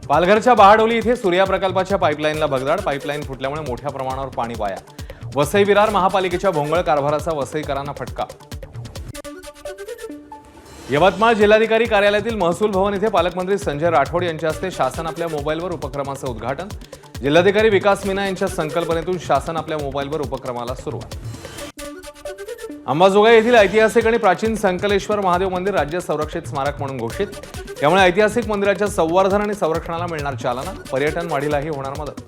पालघरच्या बहाडोली इथे सूर्या प्रकल्पाच्या पाईपलाईनला भगदाड. पाईपलाईन फुटल्यामुळे मोठ्या प्रमाणावर पाणी वाया. वसई विरार महापालिकेच्या भोंगळ कारभाराचा वसईकरांना फटका. यवतमाळ जिल्हाधिकारी कार्यालयातील महसूल भवन इथे पालकमंत्री संजय राठोड यांच्या हस्ते शासन आपल्या मोबाईलवर उपक्रमाचं उद्घाटन. जिल्हाधिकारी विकास मीना यांच्या संकल्पनेतून शासन आपल्या मोबाईलवर उपक्रमाला सुरुवात. अंबाजोगाई येथील ऐतिहासिक आणि प्राचीन संकलेश्वर महादेव मंदिर राज्य संरक्षित स्मारक म्हणून घोषित. त्यामुळे ऐतिहासिक मंदिराच्या संवर्धन आणि संरक्षणाला मिळणार चालना. पर्यटन वाढीलाही होणार मदत.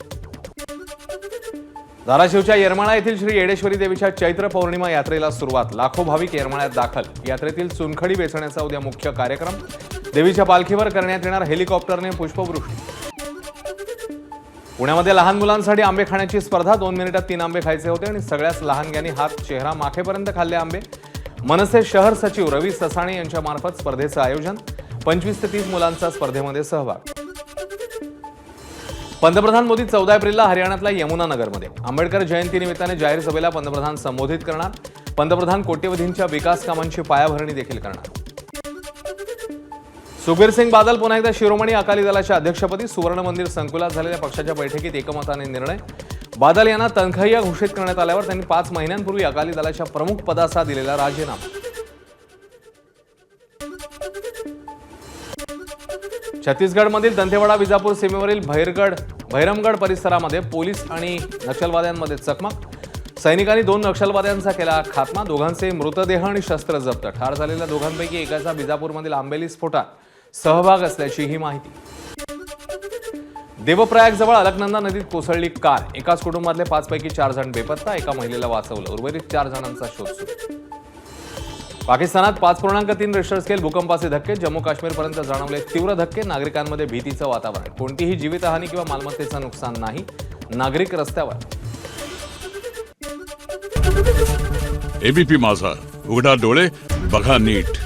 धाराशिवच्या येरमाळा येथील श्री येडेश्वरी देवीच्या चैत्र पौर्णिमा यात्रेला सुरुवात. लाखो भाविक येरमाळ्यात दाखल. यात्रेतील चुनखडी वेचण्याचा उद्या मुख्य कार्यक्रम. देवीच्या पालखीवर करण्यात येणार हेलिकॉप्टरने पुष्पवृष्टी. पुण्यामध्ये लहान मुलांसाठी आंबे खाण्याची स्पर्धा. 2 मिनिटात 3 आंबे खायचे होते आणि सगळ्याच लहानग्यांनी हात चेहरा माखेपर्यंत खाल्ले आंबे. मनसे शहर सचिव रवी ससाणे यांच्या मार्फत स्पर्धेचं आयोजन. 25 ते 30 मुलांचा स्पर्धेमध्ये सहभाग. पंतप्रधान मोदी 14 एप्रिलला हरियाणातल्या यमुनानगरमध्ये आंबेडकर जयंती निमित्ताने जाहीर सभेला पंतप्रधान संबोधित करणार. पंतप्रधान कोट्यवधींच्या विकास कामांची पायाभरणी देखील करणार. सुखबीर सिंग बादल पुन्हा एकदा शिरोमणी अकाली दलाच्या अध्यक्षपदी. सुवर्ण मंदिर संकुलात झालेल्या पक्षाच्या बैठकीत एकमताने निर्णय. बादल यांना तनखैया घोषित करण्यात आल्यावर त्यांनी 5 महिन्यांपूर्वी अकाली दलाच्या प्रमुख पदाचा दिलेला राजीनामा. छत्तीसगडमधील दंतेवाडा विजापूर सीमेवरील भैरमगड परिसरामध्ये पोलीस आणि नक्षलवाद्यांमध्ये चकमक. सैनिकांनी 2 नक्षलवाद्यांचा केला खात्मा. दोघांचे मृतदेह आणि शस्त्र जप्त. ठार झालेल्या दोघांपैकी एकाचा विजापूरमधील आंबेली स्फोटात सहभाग असल्याची ही माहिती. देवप्रयागजवळ अलकनंदा नदीत कोसळली कार. एकाच कुटुंबातले 5 पैकी 4 जण बेपत्ता. एका महिलेला वाचवलं. उर्वरित 4 जणांचा शोध सुरू. पाकिस्तानात 5.3 रिश्टर स्केल भूकंपाचे धक्के. जम्मू काश्मीरपर्यंत जाणवले तीव्र धक्के. नागरिकांमध्ये भीतीचं वातावरण. कोणतीही जीवितहानी किंवा मालमत्तेचं नुकसान नाही. नागरिक रस्त्यावर. एबीपी माझा, उघडा डोळे बघा नीट.